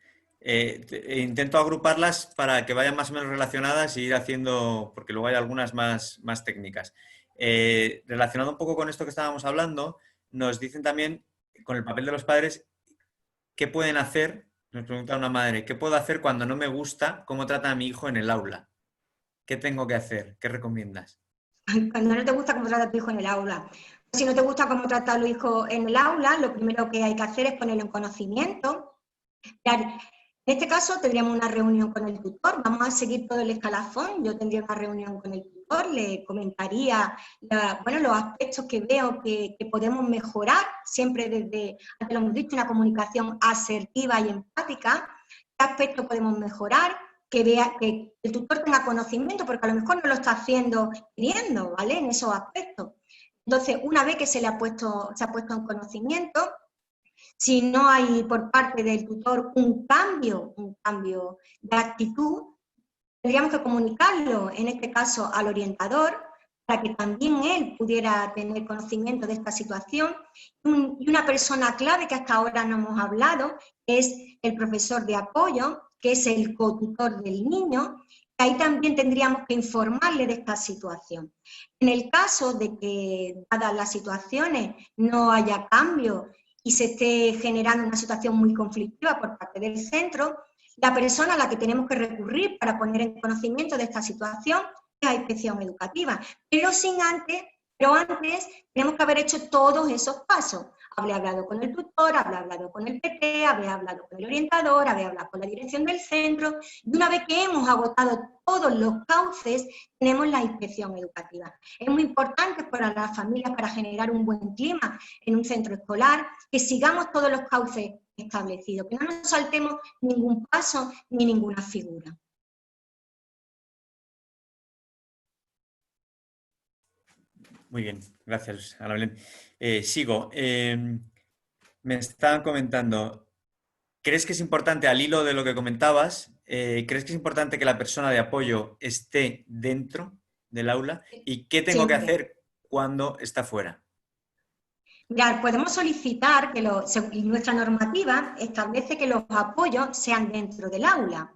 intento agruparlas para que vayan más o menos relacionadas y ir haciendo, porque luego hay algunas más técnicas. Relacionado un poco con esto que estábamos hablando, nos dicen también, con el papel de los padres, ¿qué pueden hacer? Nos pregunta una madre, ¿qué puedo hacer cuando no me gusta cómo trata a mi hijo en el aula? ¿Qué tengo que hacer? ¿Qué recomiendas? Cuando no te gusta cómo trata a tu hijo en el aula. Si no te gusta cómo trata a tu hijo en el aula, lo primero que hay que hacer es ponerlo en conocimiento. En este caso tendríamos una reunión con el tutor, vamos a seguir todo el escalafón, yo tendría una reunión con el tutor, le comentaría los aspectos que veo que podemos mejorar, siempre desde, antes lo hemos dicho, una comunicación asertiva y empática, qué aspectos podemos mejorar, que vea que el tutor tenga conocimiento, porque a lo mejor no lo está haciendo queriendo, ¿vale? En esos aspectos. Entonces, una vez que se ha puesto en conocimiento, si no hay por parte del tutor un cambio de actitud, tendríamos que comunicarlo, en este caso al orientador, para que también él pudiera tener conocimiento de esta situación. Y una persona clave que hasta ahora no hemos hablado es el profesor de apoyo, que es el cotutor del niño. Ahí también tendríamos que informarle de esta situación. En el caso de que, dadas las situaciones, no haya cambio y se esté generando una situación muy conflictiva por parte del centro, la persona a la que tenemos que recurrir para poner en conocimiento de esta situación es la inspección educativa. Pero antes tenemos que haber hecho todos esos pasos. Habré hablado con el tutor, habré hablado con el PT, habré hablado con el orientador, habré hablado con la dirección del centro, y una vez que hemos agotado todos los cauces, tenemos la inspección educativa. Es muy importante para las familias, para generar un buen clima en un centro escolar, que sigamos todos los cauces establecidos, que no nos saltemos ningún paso ni ninguna figura. Muy bien, gracias, Ana Belén. Sigo. Me estaban comentando, ¿crees que es importante, al hilo de lo que comentabas, crees que es importante que la persona de apoyo esté dentro del aula? ¿Y qué tengo que hacer cuando está fuera? Ya, podemos solicitar que nuestra normativa establece que los apoyos sean dentro del aula.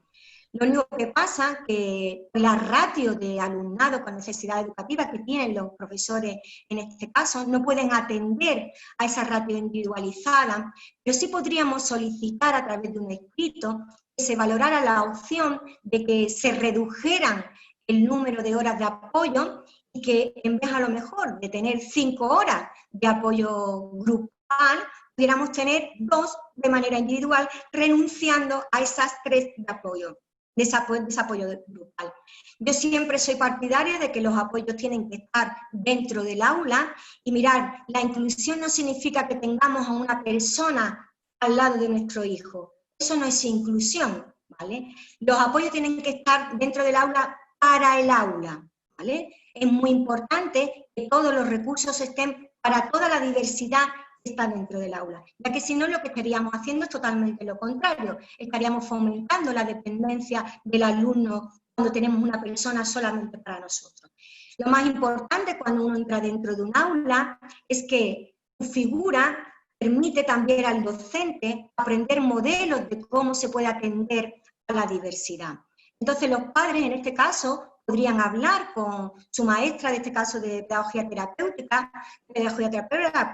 Lo único que pasa es que la ratio de alumnado con necesidad educativa que tienen los profesores en este caso no pueden atender a esa ratio individualizada, pero sí podríamos solicitar a través de un escrito que se valorara la opción de que se redujeran el número de horas de apoyo y que en vez a lo mejor de tener 5 horas de apoyo grupal, pudiéramos tener 2 de manera individual, renunciando a esas 3 de apoyo. De ese apoyo grupal. Yo siempre soy partidaria de que los apoyos tienen que estar dentro del aula y mirar, la inclusión no significa que tengamos a una persona al lado de nuestro hijo. Eso no es inclusión, ¿vale? Los apoyos tienen que estar dentro del aula para el aula, ¿vale? Es muy importante que todos los recursos estén para toda la diversidad está dentro del aula, ya que si no lo que estaríamos haciendo es totalmente lo contrario, estaríamos fomentando la dependencia del alumno cuando tenemos una persona solamente para nosotros. Lo más importante cuando uno entra dentro de un aula es que su figura permite también al docente aprender modelos de cómo se puede atender a la diversidad. Entonces los padres en este caso podrían hablar con su maestra, de este caso de pedagogía terapéutica,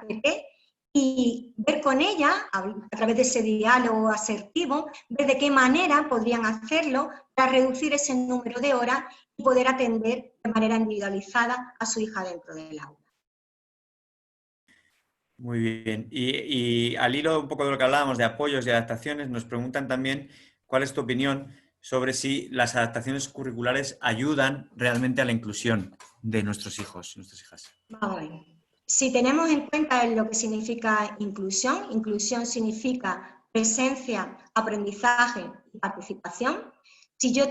PT, y ver con ella, a través de ese diálogo asertivo, ver de qué manera podrían hacerlo para reducir ese número de horas y poder atender de manera individualizada a su hija dentro del aula. Muy bien. Y al hilo un poco de lo que hablábamos de apoyos y adaptaciones, nos preguntan también cuál es tu opinión sobre si las adaptaciones curriculares ayudan realmente a la inclusión de nuestros hijos y nuestras hijas. Vale. Si tenemos en cuenta lo que significa inclusión, inclusión significa presencia, aprendizaje y participación. Si yo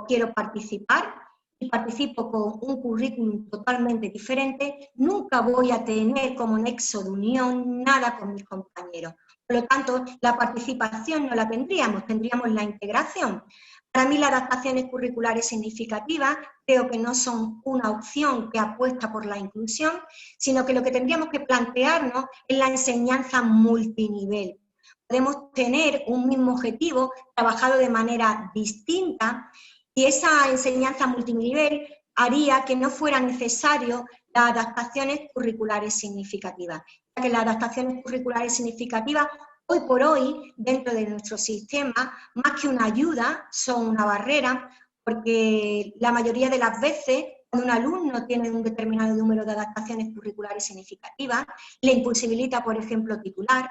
quiero participar y participo con un currículum totalmente diferente, nunca voy a tener como nexo de unión nada con mis compañeros. Por lo tanto, la participación no la tendríamos, tendríamos la integración. Para mí las adaptaciones curriculares significativas creo que no son una opción que apuesta por la inclusión, sino que lo que tendríamos que plantearnos es la enseñanza multinivel. Podemos tener un mismo objetivo trabajado de manera distinta y esa enseñanza multinivel haría que no fuera necesario las adaptaciones curriculares significativas, ya que las adaptaciones curriculares significativas hoy por hoy, dentro de nuestro sistema, más que una ayuda, son una barrera, porque la mayoría de las veces, cuando un alumno tiene un determinado número de adaptaciones curriculares significativas, le imposibilita, por ejemplo, titular.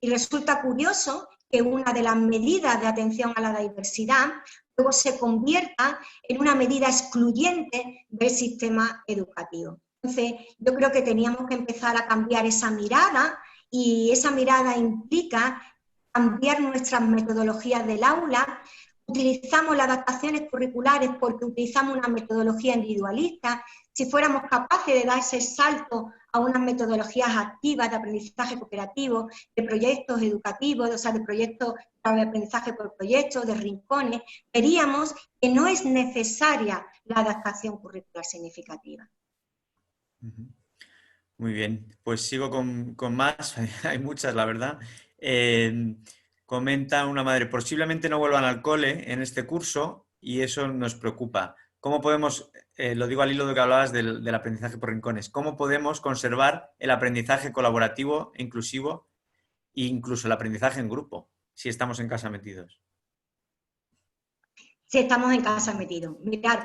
Y resulta curioso que una de las medidas de atención a la diversidad luego se convierta en una medida excluyente del sistema educativo. Entonces, yo creo que teníamos que empezar a cambiar esa mirada, y esa mirada implica cambiar nuestras metodologías del aula. Utilizamos las adaptaciones curriculares porque utilizamos una metodología individualista. Si fuéramos capaces de dar ese salto a unas metodologías activas de aprendizaje cooperativo, de proyectos educativos, o sea, de proyectos de aprendizaje por proyectos, de rincones, veríamos que no es necesaria la adaptación curricular significativa. Muy bien, pues sigo con más, hay muchas, la verdad. Comenta una madre, posiblemente no vuelvan al cole en este curso y eso nos preocupa. ¿Cómo podemos, lo digo al hilo de que hablabas del aprendizaje por rincones, cómo podemos conservar el aprendizaje colaborativo e inclusivo e incluso el aprendizaje en grupo, si estamos en casa metidos? Si estamos en casa metidos. Mirad,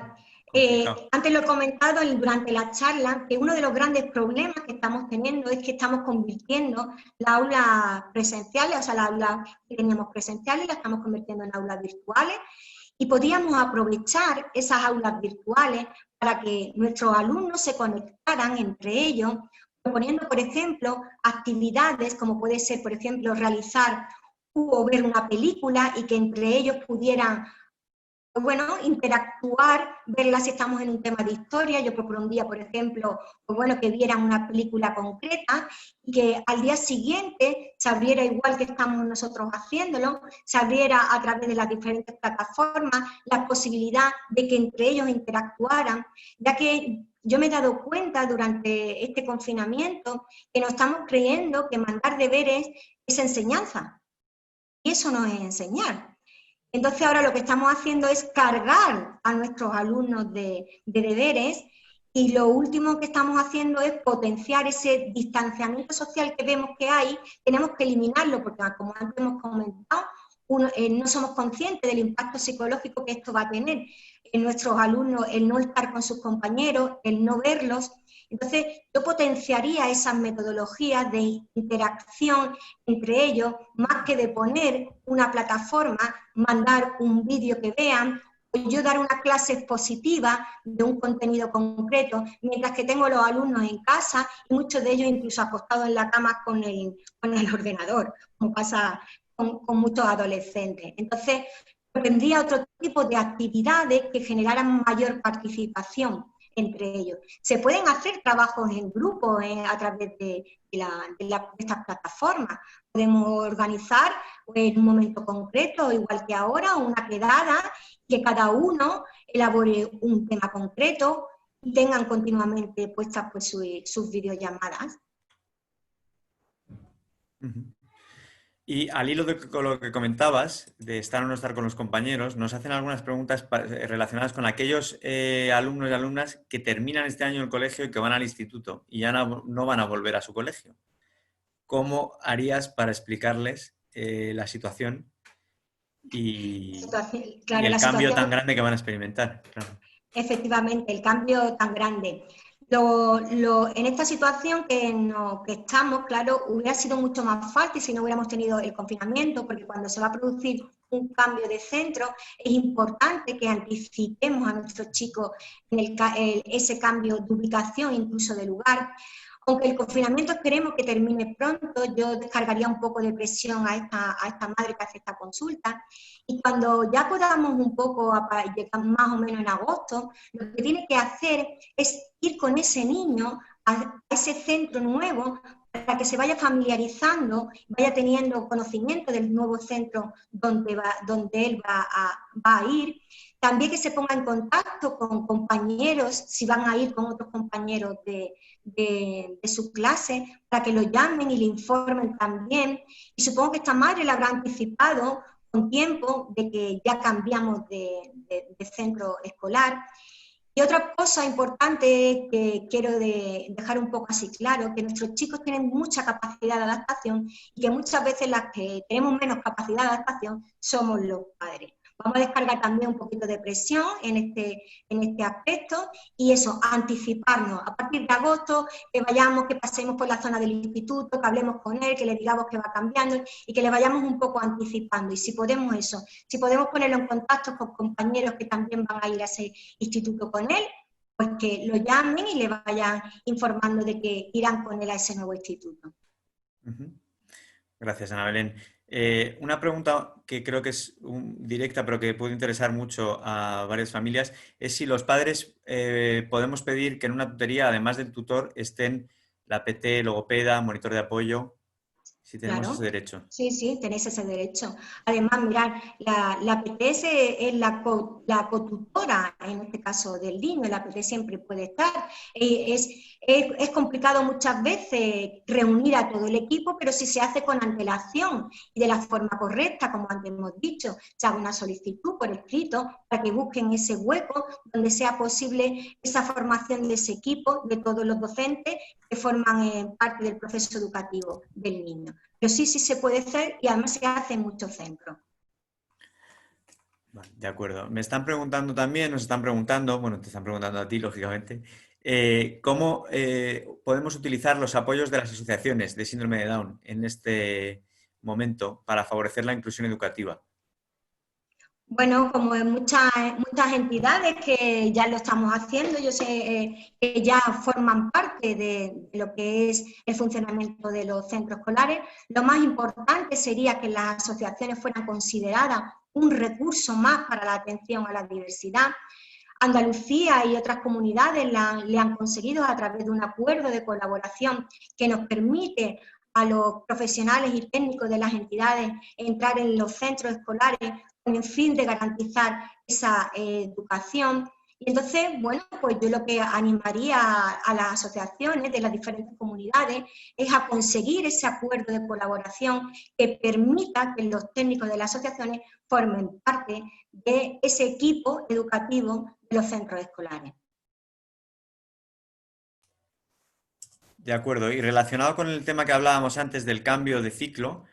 antes lo he comentado durante la charla, que uno de los grandes problemas que estamos teniendo es que estamos convirtiendo las aulas presenciales, o sea, las aulas que teníamos presenciales, las estamos convirtiendo en aulas virtuales, y podríamos aprovechar esas aulas virtuales para que nuestros alumnos se conectaran entre ellos, proponiendo, por ejemplo, actividades como puede ser, por ejemplo, realizar o ver una película y que entre ellos pudieran, bueno, interactuar, verla si estamos en un tema de historia. Yo propondría, por ejemplo, pues bueno, que vieran una película concreta y que al día siguiente se abriera, igual que estamos nosotros haciéndolo, se abriera a través de las diferentes plataformas la posibilidad de que entre ellos interactuaran, ya que yo me he dado cuenta durante este confinamiento que nos estamos creyendo que mandar deberes es enseñanza, y eso no es enseñar. Entonces ahora lo que estamos haciendo es cargar a nuestros alumnos de deberes, y lo último que estamos haciendo es potenciar ese distanciamiento social que vemos que hay. Tenemos que eliminarlo porque, como antes hemos comentado, no somos conscientes del impacto psicológico que esto va a tener en nuestros alumnos, el no estar con sus compañeros, el no verlos. Entonces, yo potenciaría esas metodologías de interacción entre ellos, más que de poner una plataforma, mandar un vídeo que vean, o yo dar una clase expositiva de un contenido concreto, mientras que tengo los alumnos en casa y muchos de ellos incluso acostados en la cama con el ordenador, como pasa con muchos adolescentes. Entonces, tendría otro tipo de actividades que generaran mayor participación entre ellos. Se pueden hacer trabajos en grupo a través de estas plataformas. Podemos organizar en un momento concreto, igual que ahora, una quedada, que cada uno elabore un tema concreto y tengan continuamente puestas pues, sus videollamadas. Y al hilo de lo que comentabas, de estar o no estar con los compañeros, nos hacen algunas preguntas relacionadas con aquellos alumnos y alumnas que terminan este año el colegio y que van al instituto y ya no van a volver a su colegio. ¿Cómo harías para explicarles la situación y el cambio tan grande que van a experimentar? Claro. Efectivamente, el cambio tan grande. En esta situación que estamos, claro, hubiera sido mucho más fácil si no hubiéramos tenido el confinamiento, porque cuando se va a producir un cambio de centro, es importante que anticipemos a nuestros chicos en ese cambio de ubicación, incluso de lugar. Aunque el confinamiento esperemos que termine pronto, yo descargaría un poco de presión a esta madre que hace esta consulta, y cuando ya podamos un poco llegar más o menos en agosto, lo que tiene que hacer es ir con ese niño a ese centro nuevo para que se vaya familiarizando, vaya teniendo conocimiento del nuevo centro donde él va a ir. También que se ponga en contacto con compañeros, si van a ir con otros compañeros de su clase, para que lo llamen y le informen también. Y supongo que esta madre le habrá anticipado con tiempo de que ya cambiamos de centro escolar. Y otra cosa importante que quiero dejar un poco así claro, que nuestros chicos tienen mucha capacidad de adaptación y que muchas veces las que tenemos menos capacidad de adaptación somos los padres. Vamos a descargar también un poquito de presión en este aspecto y eso, anticiparnos. A partir de agosto, que vayamos, que pasemos por la zona del instituto, que hablemos con él, que le digamos que va cambiando y que le vayamos un poco anticipando. Y si podemos eso, si podemos ponerlo en contacto con compañeros que también van a ir a ese instituto con él, pues que lo llamen y le vayan informando de que irán con él a ese nuevo instituto. Gracias, Ana Belén. Una pregunta que creo que es directa, pero que puede interesar mucho a varias familias, es si los padres podemos pedir que en una tutoría, además del tutor, estén la PT, logopeda, monitor de apoyo, si tenemos Claro, ese derecho. sí, tenéis ese derecho. Además, mirad, la PTS es la cotutora, en este caso del niño, la PT siempre puede estar. Es complicado muchas veces reunir a todo el equipo, pero si se hace con antelación y de la forma correcta, como antes hemos dicho, se hace una solicitud por escrito para que busquen ese hueco donde sea posible esa formación de ese equipo, de todos los docentes que forman parte del proceso educativo del niño. Pero sí se puede hacer y además se hace en muchos centros. Vale, de acuerdo. Me están preguntando también, nos están preguntando, bueno, te están preguntando a ti, lógicamente, ¿cómo podemos utilizar los apoyos de las asociaciones de síndrome de Down en este momento para favorecer la inclusión educativa? Bueno, como en muchas entidades que ya lo estamos haciendo, yo sé que ya forman parte de lo que es el funcionamiento de los centros escolares, lo más importante sería que las asociaciones fueran consideradas un recurso más para la atención a la diversidad. Andalucía y otras comunidades le han conseguido a través de un acuerdo de colaboración que nos permite a los profesionales y técnicos de las entidades entrar en los centros escolares con el fin de garantizar esa educación. Y entonces, bueno, pues yo lo que animaría a las asociaciones de las diferentes comunidades es a conseguir ese acuerdo de colaboración que permita que los técnicos de las asociaciones formen parte de ese equipo educativo de los centros escolares. De acuerdo. Y relacionado con el tema que hablábamos antes del cambio de ciclo,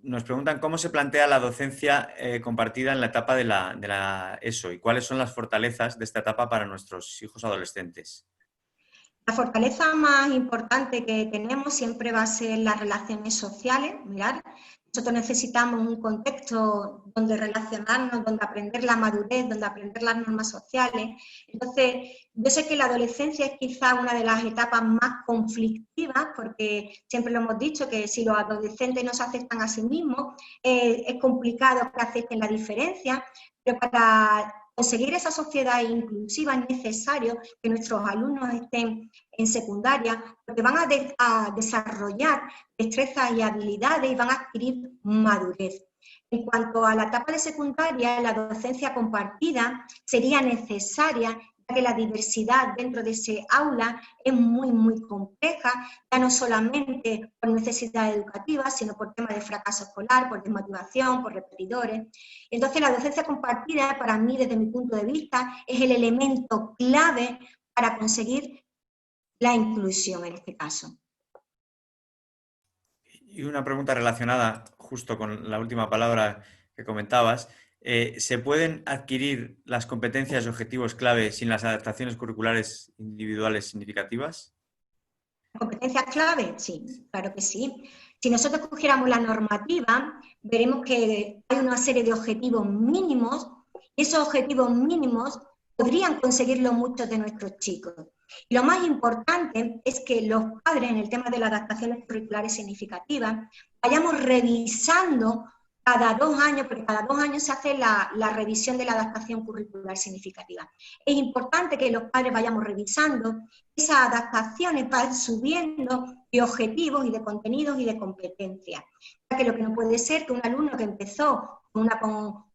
nos preguntan cómo se plantea la docencia compartida en la etapa de la ESO y cuáles son las fortalezas de esta etapa para nuestros hijos adolescentes. La fortaleza más importante que tenemos siempre va a ser las relaciones sociales. Mirad, nosotros necesitamos un contexto donde relacionarnos, donde aprender la madurez, donde aprender las normas sociales. Entonces, yo sé que la adolescencia es quizá una de las etapas más conflictivas, porque siempre lo hemos dicho, que si los adolescentes no se aceptan a sí mismos, es complicado que acepten la diferencia, pero para conseguir esa sociedad inclusiva es necesario que nuestros alumnos estén en secundaria, porque van a desarrollar destrezas y habilidades y van a adquirir madurez. En cuanto a la etapa de secundaria, la docencia compartida sería necesaria, ya que la diversidad dentro de ese aula es muy compleja, ya no solamente por necesidades educativas, sino por temas de fracaso escolar, por desmotivación, por repetidores. Entonces, la docencia compartida, para mí, desde mi punto de vista, es el elemento clave para conseguir la inclusión en este caso. Y una pregunta relacionada justo con la última palabra que comentabas. ¿Se pueden adquirir las competencias y objetivos clave sin las adaptaciones curriculares individuales significativas? ¿Competencias clave? Sí, claro que sí. Si nosotros cogiéramos la normativa, veremos que hay una serie de objetivos mínimos y esos objetivos mínimos podrían conseguirlo muchos de nuestros chicos. Y lo más importante es que los padres, en el tema de las adaptaciones curriculares significativas, vayamos revisando cada 2 años, porque cada 2 años se hace la revisión de la adaptación curricular significativa. Es importante que los padres vayamos revisando esas adaptaciones, van subiendo de objetivos y de contenidos y de competencias. Ya que lo que no puede ser que un alumno que empezó con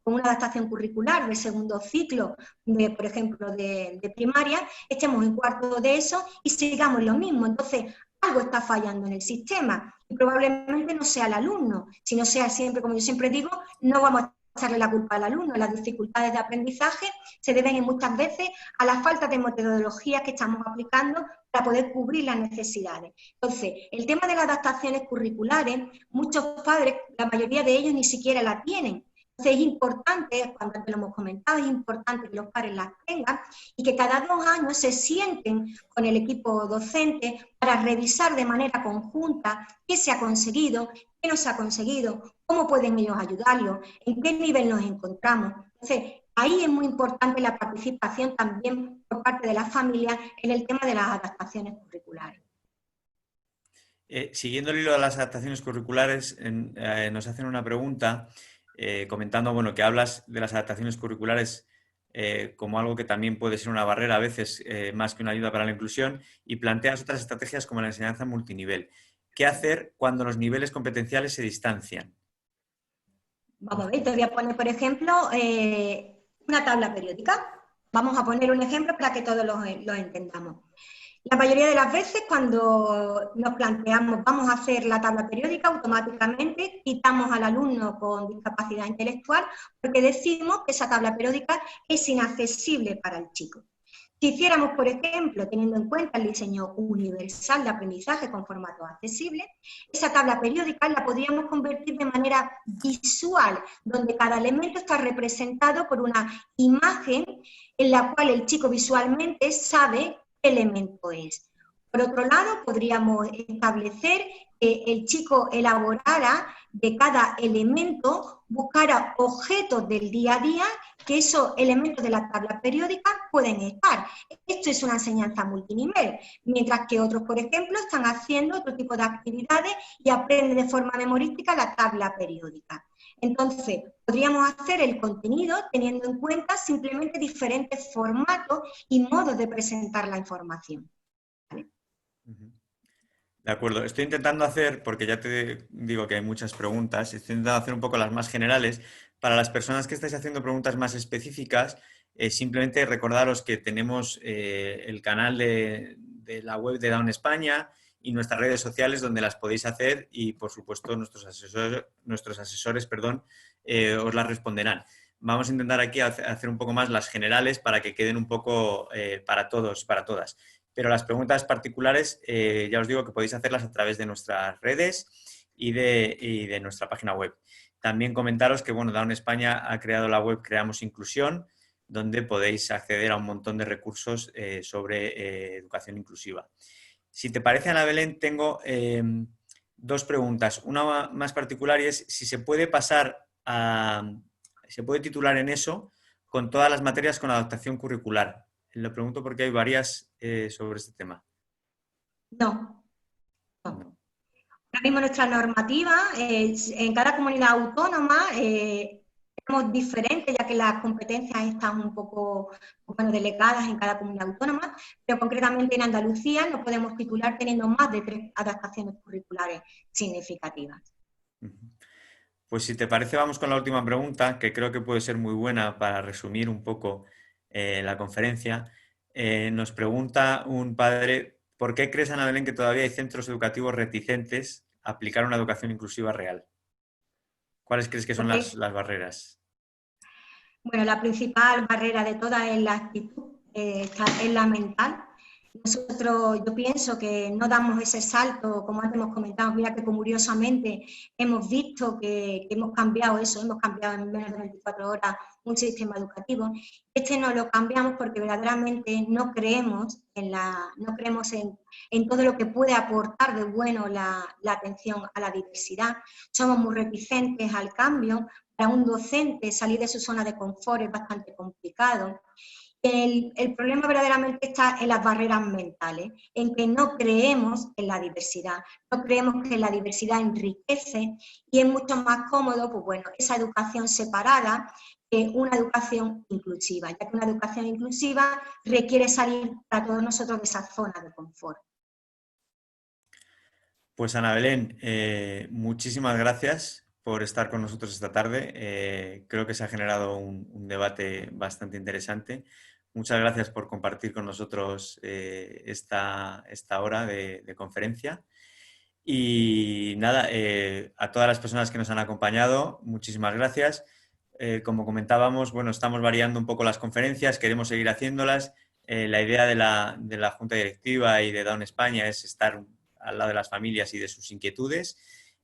una adaptación curricular de segundo ciclo, por ejemplo, de primaria, estemos en cuarto de eso y sigamos lo mismo. Entonces, algo está fallando en el sistema y probablemente no sea el alumno, sino sea siempre, como yo siempre digo, no vamos a echarle la culpa al alumno. Las dificultades de aprendizaje se deben muchas veces a la falta de metodologías que estamos aplicando para poder cubrir las necesidades. Entonces, el tema de las adaptaciones curriculares, muchos padres, la mayoría de ellos ni siquiera la tienen. Entonces es importante, cuando antes lo hemos comentado, es importante que los padres las tengan y que cada 2 años se sienten con el equipo docente para revisar de manera conjunta qué se ha conseguido, qué no se ha conseguido, cómo pueden ellos ayudarlos, en qué nivel nos encontramos. Entonces, ahí es muy importante la participación también por parte de las familias en el tema de las adaptaciones curriculares. Siguiendo el hilo de las adaptaciones curriculares, nos hacen una pregunta comentando, bueno, que hablas de las adaptaciones curriculares como algo que también puede ser una barrera a veces más que una ayuda para la inclusión, y planteas otras estrategias como la enseñanza multinivel. ¿Qué hacer cuando los niveles competenciales se distancian? Vamos a ver, te voy a poner, por ejemplo, una tabla periódica. Vamos a poner un ejemplo para que todos lo entendamos. La mayoría de las veces cuando nos planteamos vamos a hacer la tabla periódica, automáticamente quitamos al alumno con discapacidad intelectual porque decimos que esa tabla periódica es inaccesible para el chico. Si hiciéramos, por ejemplo, teniendo en cuenta el diseño universal de aprendizaje con formato accesible, esa tabla periódica la podríamos convertir de manera visual, donde cada elemento está representado por una imagen en la cual el chico visualmente sabe qué elemento es. Por otro lado, podríamos establecer que el chico elaborara de cada elemento, buscara objetos del día a día, que esos elementos de la tabla periódica pueden estar. Esto es una enseñanza multinivel, mientras que otros, por ejemplo, están haciendo otro tipo de actividades y aprenden de forma memorística la tabla periódica. Entonces, podríamos hacer el contenido teniendo en cuenta simplemente diferentes formatos y modos de presentar la información. ¿Vale? De acuerdo, estoy intentando hacer, porque ya te digo que hay muchas preguntas, estoy intentando hacer un poco las más generales. Para las personas que estáis haciendo preguntas más específicas, simplemente recordaros que tenemos el canal de la web de Down España y nuestras redes sociales donde las podéis hacer y, por supuesto, nuestros asesores os las responderán. Vamos a intentar aquí hacer un poco más las generales para que queden un poco para todos y para todas. Pero las preguntas particulares, ya os digo que podéis hacerlas a través de nuestras redes y de nuestra página web. También comentaros que, bueno, Down España ha creado la web Creamos Inclusión, donde podéis acceder a un montón de recursos sobre educación inclusiva. Si te parece, Ana Belén, tengo 2 preguntas. Una más particular y es si se puede se puede titular en eso con todas las materias con adaptación curricular. Lo pregunto porque hay varias sobre este tema. No. Ahora mismo nuestra normativa, en cada comunidad autónoma tenemos diferentes, ya que las competencias están un poco delegadas en cada comunidad autónoma, pero concretamente en Andalucía no podemos titular teniendo más de 3 adaptaciones curriculares significativas. Pues si te parece, vamos con la última pregunta, que creo que puede ser muy buena para resumir un poco la conferencia. Nos pregunta un padre: ¿por qué crees, Ana Belén, que todavía hay centros educativos reticentes a aplicar una educación inclusiva real? ¿Cuáles crees que son las barreras? Bueno, la principal barrera de todas es la actitud, es la mental. Nosotros, yo pienso que no damos ese salto, como antes hemos comentado, mira que curiosamente hemos visto que hemos cambiado eso, hemos cambiado en menos de 24 horas un sistema educativo. No lo cambiamos porque verdaderamente no creemos en todo lo que puede aportar de bueno la atención a la diversidad. Somos muy reticentes al cambio. Para un docente salir de su zona de confort es bastante complicado. El problema verdaderamente está en las barreras mentales, en que no creemos en la diversidad, no creemos que la diversidad enriquece y es mucho más cómodo, pues bueno, esa educación separada que una educación inclusiva, ya que una educación inclusiva requiere salir para todos nosotros de esa zona de confort. Pues Ana Belén, muchísimas gracias por estar con nosotros esta tarde. Creo que se ha generado un debate bastante interesante. Muchas gracias por compartir con nosotros esta hora de conferencia. Y nada, a todas las personas que nos han acompañado, muchísimas gracias. Como comentábamos, bueno, estamos variando un poco las conferencias, queremos seguir haciéndolas. La idea de la Junta Directiva y de Down España es estar al lado de las familias y de sus inquietudes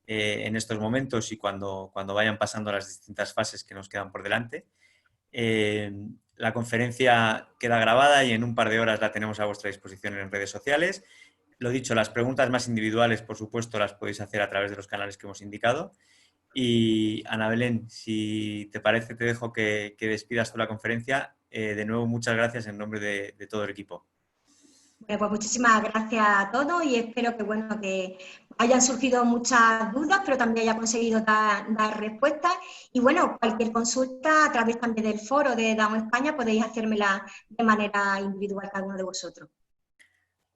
en estos momentos y cuando vayan pasando las distintas fases que nos quedan por delante. La conferencia queda grabada y en un par de horas la tenemos a vuestra disposición en redes sociales. Lo dicho, las preguntas más individuales, por supuesto, las podéis hacer a través de los canales que hemos indicado. Y Ana Belén, si te parece, te dejo que despidas tú la conferencia. De nuevo, muchas gracias en nombre de todo el equipo. Bueno, pues muchísimas gracias a todos y espero que, bueno, que hayan surgido muchas dudas, pero también haya conseguido dar respuestas. Y bueno, cualquier consulta a través también del foro de Down España podéis hacérmela de manera individual cada uno de vosotros.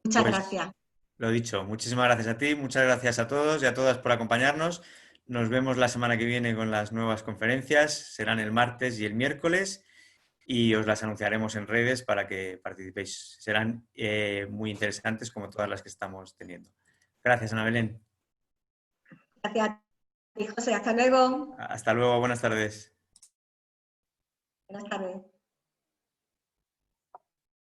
Muchas Pues gracias. lo dicho, muchísimas gracias a ti, muchas gracias a todos y a todas por acompañarnos. Nos vemos la semana que viene con las nuevas conferencias. Serán el martes y el miércoles y os las anunciaremos en redes para que participéis. Serán muy interesantes como todas las que estamos teniendo. Gracias, Ana Belén. Gracias a ti, José. Hasta luego. Hasta luego, buenas tardes. Buenas tardes.